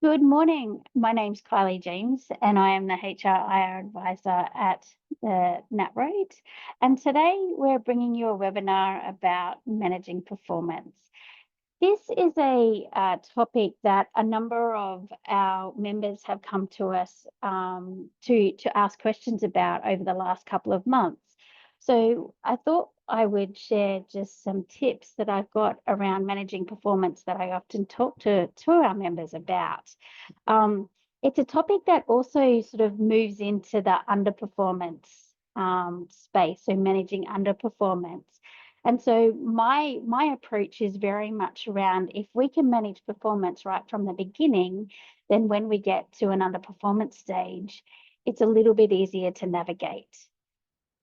Good morning. My name's Kylie James, and I am the HR Advisor at the NatRoad. And today we're bringing you a webinar about managing performance. This is a topic that a number of our members have come to us to ask questions about over the last couple of months. So I thought I would share just some tips that I've got around managing performance that I often talk to our members about. It's a topic that also sort of moves into the underperformance space, so managing underperformance. And so my approach is very much around if we can manage performance right from the beginning, then when we get to an underperformance stage, it's a little bit easier to navigate.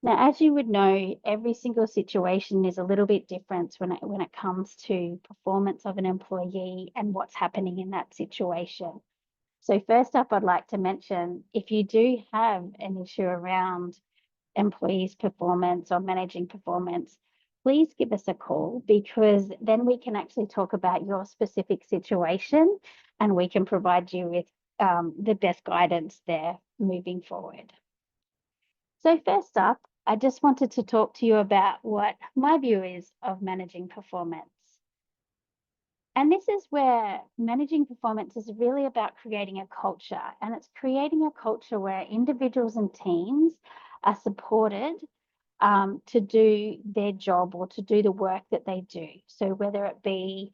Now, as you would know, every single situation is a little bit different when it comes to performance of an employee and what's happening in that situation. So first up, I'd like to mention, if you do have an issue around employees' performance or managing performance, please give us a call, because then we can actually talk about your specific situation and we can provide you with the best guidance there moving forward. So first up, I just wanted to talk to you about what my view is of managing performance. And this is where managing performance is really about creating a culture, and it's creating a culture where individuals and teams are supported to do their job or to do the work that they do. So whether it be,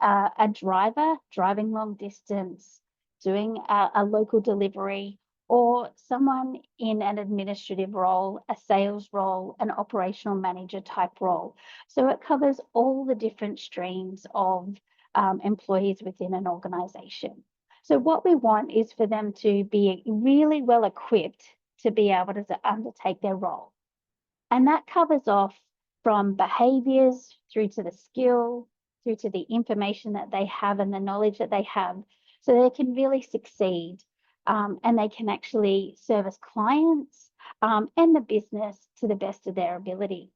a driver driving long distance, doing a local delivery, or someone in an administrative role, a sales role, an operational manager type role. So it covers all the different streams of employees within an organization. So what we want is for them to be really well equipped to be able to undertake their role. And that covers off from behaviors through to the skill, through to the information that they have and the knowledge that they have, so they can really succeed and they can actually service clients and the business to the best of their ability.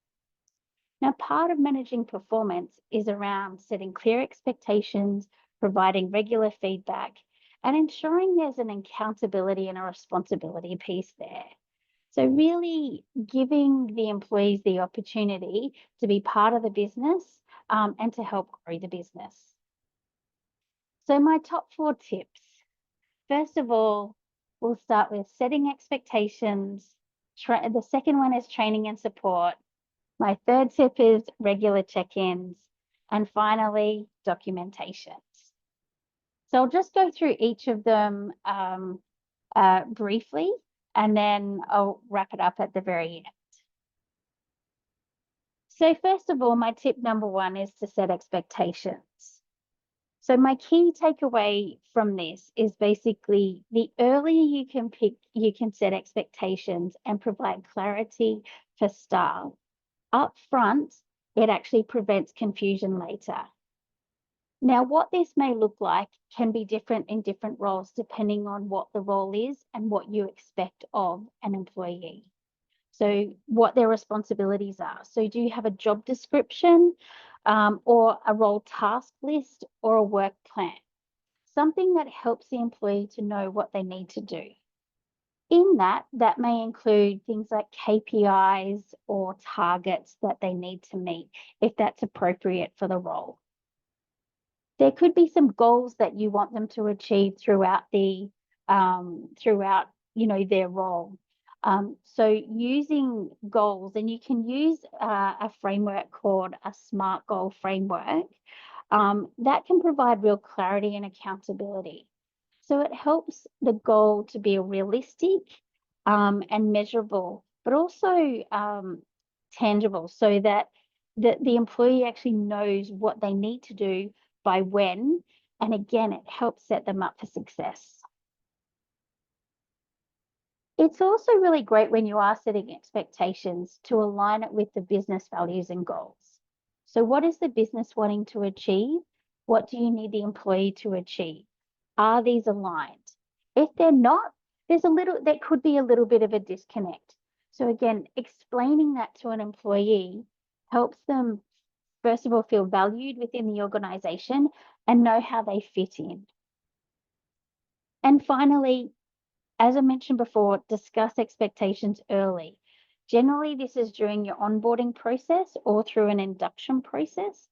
Now, part of managing performance is around setting clear expectations, providing regular feedback, and ensuring there's an accountability and a responsibility piece there. So really giving the employees the opportunity to be part of the business and to help grow the business. So my top 4 tips. First of all, we'll start with setting expectations. The second one is training and support. My third tip is regular check-ins. And finally, documentation. So I'll just go through each of them briefly, and then I'll wrap it up at the very end. So first of all, my tip number 1 is to set expectations. So my key takeaway from this is basically the earlier you can set expectations and provide clarity for staff up front, it actually prevents confusion later. Now, what this may look like can be different in different roles depending on what the role is and what you expect of an employee. So what their responsibilities are. So do you have a job description or a role task list or a work plan? Something that helps the employee to know what they need to do. In that may include things like KPIs or targets that they need to meet if that's appropriate for the role. There could be some goals that you want them to achieve throughout their role. So using goals, and you can use a framework called a SMART goal framework that can provide real clarity and accountability. So it helps the goal to be realistic and measurable, but also tangible, so that the employee actually knows what they need to do by when, and again, it helps set them up for success. It's also really great when you are setting expectations to align it with the business values and goals. So what is the business wanting to achieve? What do you need the employee to achieve? Are these aligned? If they're not, there could be a little bit of a disconnect. So again, explaining that to an employee helps them, first of all, feel valued within the organization and know how they fit in. And finally, as I mentioned before, discuss expectations early. Generally, this is during your onboarding process or through an induction process.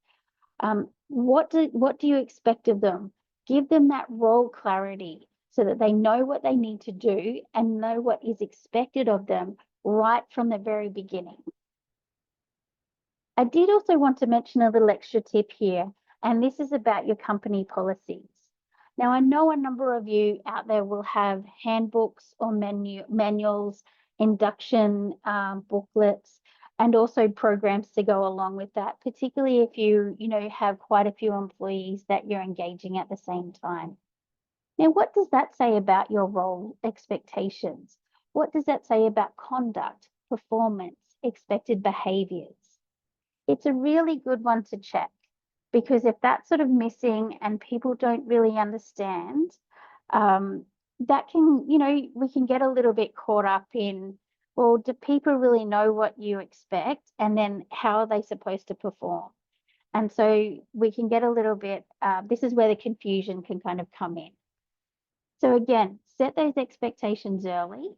What do you expect of them? Give them that role clarity so that they know what they need to do and know what is expected of them right from the very beginning. I did also want to mention a little extra tip here, and this is about your company policies. Now, I know a number of you out there will have handbooks or manuals, induction booklets, and also programs to go along with that, particularly if you have quite a few employees that you're engaging at the same time. Now, what does that say about your role expectations? What does that say about conduct, performance, expected behaviors? It's a really good one to check, because if that's sort of missing and people don't really understand, that can, we can get a little bit caught up in, well, do people really know what you expect? And then how are they supposed to perform? And so we can get a little bit, this is where the confusion can kind of come in. So again, set those expectations early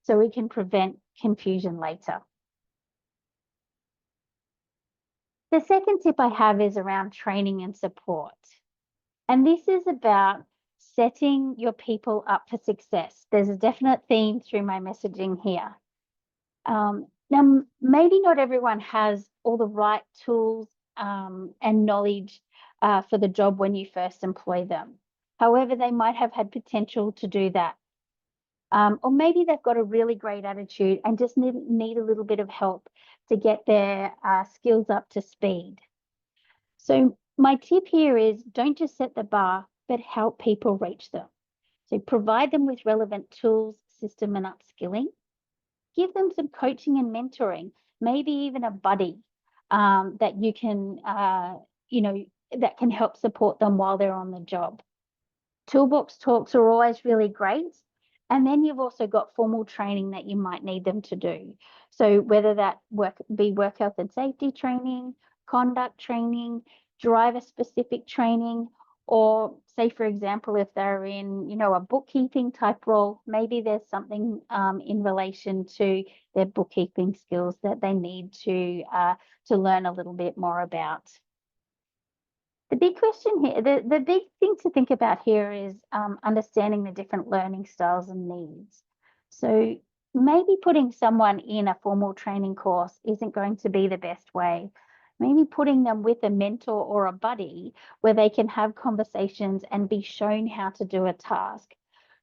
so we can prevent confusion later. The second tip I have is around training and support. And this is about setting your people up for success. There's a definite theme through my messaging here. Now, maybe not everyone has all the right tools and knowledge for the job when you first employ them. However, they might have had potential to do that. Or maybe they've got a really great attitude and just need a little bit of help to get their skills up to speed. So my tip here is don't just set the bar, but help people reach them. So provide them with relevant tools, system, and upskilling. Give them some coaching and mentoring, maybe even a buddy that you can, that can help support them while they're on the job. Toolbox talks are always really great. And then you've also got formal training that you might need them to do. So whether that be work health and safety training, conduct training, driver specific training, or say, for example, if they're in, a bookkeeping type role, maybe there's something in relation to their bookkeeping skills that they need to learn a little bit more about. The big question here, the big thing to think about here is understanding the different learning styles and needs. So maybe putting someone in a formal training course isn't going to be the best way. Maybe putting them with a mentor or a buddy where they can have conversations and be shown how to do a task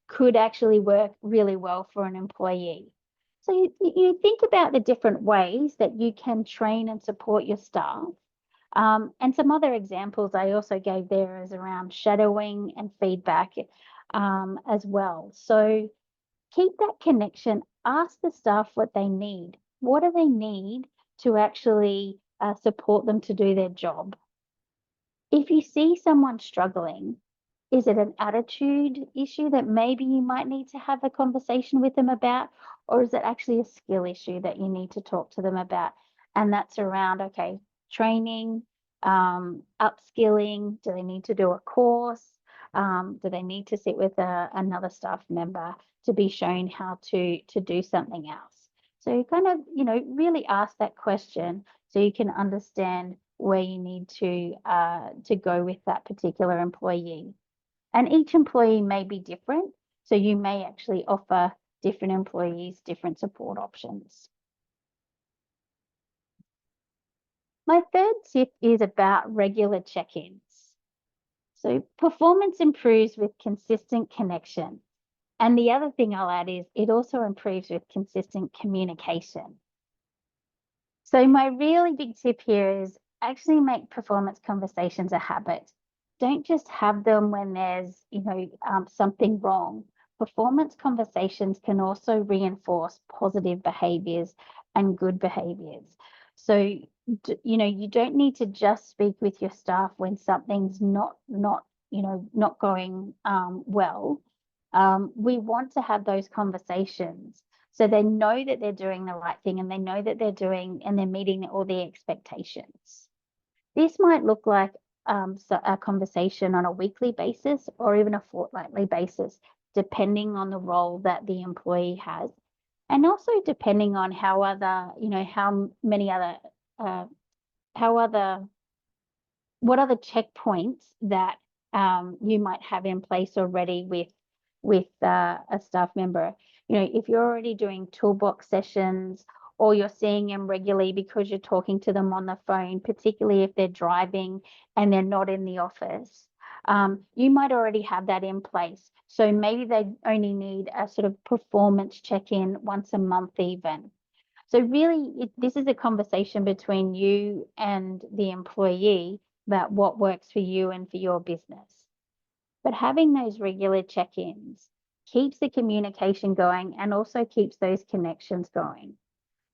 could actually work really well for an employee. So you think about the different ways that you can train and support your staff. And some other examples I also gave there is around shadowing and feedback as well. So keep that connection. Ask the staff what they need. What do they need to actually support them to do their job? If you see someone struggling, is it an attitude issue that maybe you might need to have a conversation with them about? Or is it actually a skill issue that you need to talk to them about? And that's around, okay, training, upskilling. Do they need to do a course? Do they need to sit with another staff member to be shown how to do something else? So you kind of, really ask that question so you can understand where you need to go with that particular employee. And each employee may be different, so you may actually offer different employees different support options. My third tip is about regular check-ins. So performance improves with consistent connection. And the other thing I'll add is it also improves with consistent communication. So my really big tip here is actually make performance conversations a habit. Don't just have them when there's, something wrong. Performance conversations can also reinforce positive behaviors and good behaviors. So, you don't need to just speak with your staff when something's not going well. We want to have those conversations so they know that they're doing the right thing and they know that they're meeting all the expectations. This might look like a conversation on a weekly basis or even a fortnightly basis, depending on the role that the employee has, and also depending on how other, how many other, how other, what other checkpoints that you might have in place already with a staff member. If you're already doing toolbox sessions, or you're seeing them regularly because you're talking to them on the phone, particularly if they're driving and they're not in the office, you might already have that in place. So maybe they only need a sort of performance check-in once a month even. So really, this is a conversation between you and the employee about what works for you and for your business. But having those regular check-ins keeps the communication going and also keeps those connections going.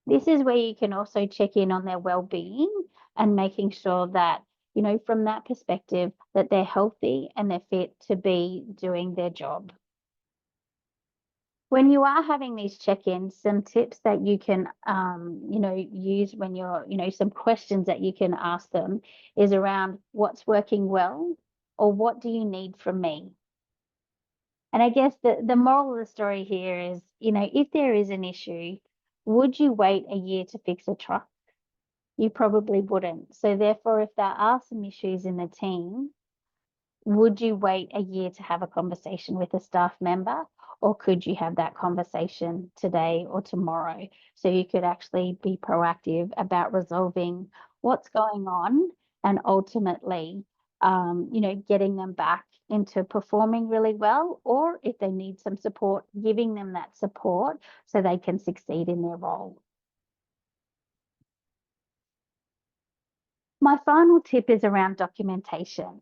This is where you can also check in on their well-being and making sure that, from that perspective, that they're healthy and they're fit to be doing their job. When you are having these check-ins, some tips that you can, use when you're, some questions that you can ask them is around what's working well, or what do you need from me? And I guess the moral of the story here is, if there is an issue, would you wait a year to fix a truck? You probably wouldn't. So therefore, if there are some issues in the team, would you wait a year to have a conversation with a staff member, or could you have that conversation today or tomorrow, so you could actually be proactive about resolving what's going on and ultimately, getting them back into performing really well, or if they need some support, giving them that support so they can succeed in their role. My final tip is around documentation.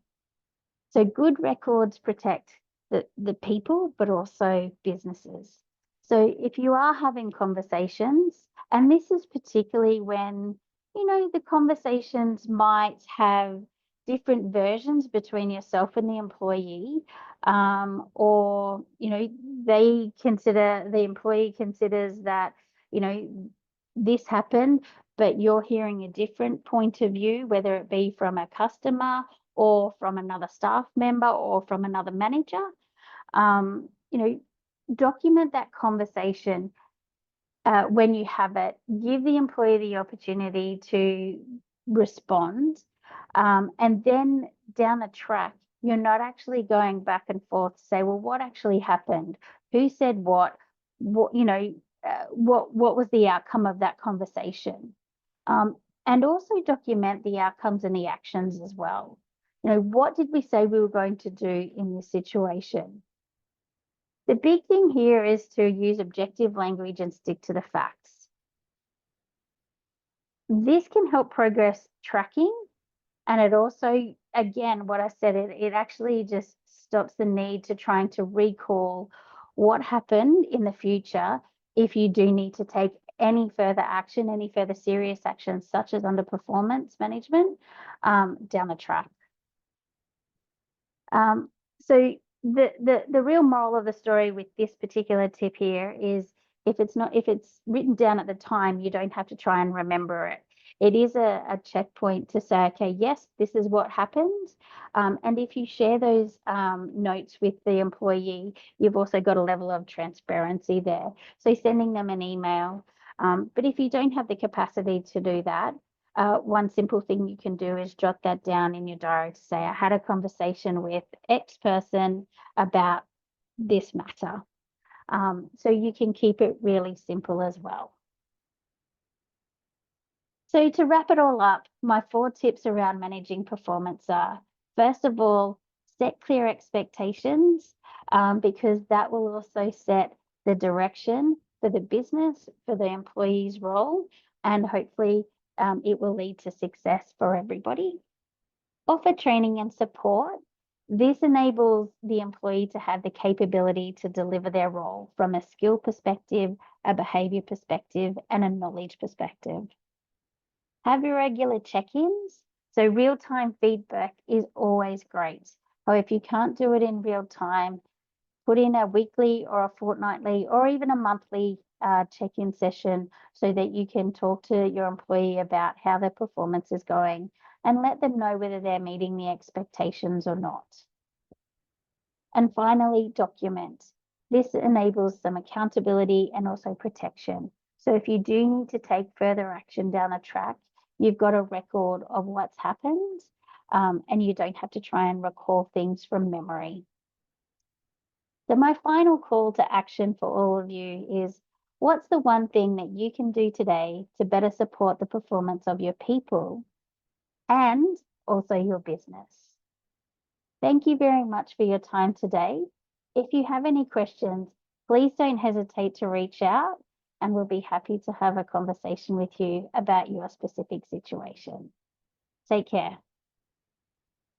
So good records protect the people, but also businesses. So if you are having conversations, and this is particularly when, the conversations might have different versions between yourself and the employee, or, the employee considers that, this happened, but you're hearing a different point of view, whether it be from a customer or from another staff member or from another manager. Document that conversation when you have it. Give the employee the opportunity to respond, and then down the track, you're not actually going back and forth to say, well, what actually happened? Who said what? What was the outcome of that conversation? And also document the outcomes and the actions as well. What did we say we were going to do in this situation? The big thing here is to use objective language and stick to the facts. This can help progress tracking, and it also, again, what I said, it actually just stops the need to trying to recall what happened in the future if you do need to take any further action, any further serious actions, such as underperformance management, down the track. So the real moral of the story with this particular tip here is, if it's written down at the time, you don't have to try and remember it. It is a checkpoint to say, okay, yes, this is what happened. And if you share those notes with the employee, you've also got a level of transparency there. So sending them an email. But if you don't have the capacity to do that, one simple thing you can do is jot that down in your diary to say, I had a conversation with X person about this matter. So you can keep it really simple as well. So to wrap it all up, my 4 tips around managing performance are, first of all, set clear expectations, because that will also set the direction for the business, for the employee's role, and hopefully it will lead to success for everybody. Offer training and support. This enables the employee to have the capability to deliver their role from a skill perspective, a behavior perspective, and a knowledge perspective. Have your regular check-ins. So real-time feedback is always great. Or if you can't do it in real time, put in a weekly or a fortnightly or even a monthly check-in session, so that you can talk to your employee about how their performance is going and let them know whether they're meeting the expectations or not. And finally, document. This enables some accountability and also protection. So if you do need to take further action down the track, you've got a record of what's happened, and you don't have to try and recall things from memory. So my final call to action for all of you is, what's the one thing that you can do today to better support the performance of your people and also your business? Thank you very much for your time today. If you have any questions, please don't hesitate to reach out, and we'll be happy to have a conversation with you about your specific situation. Take care.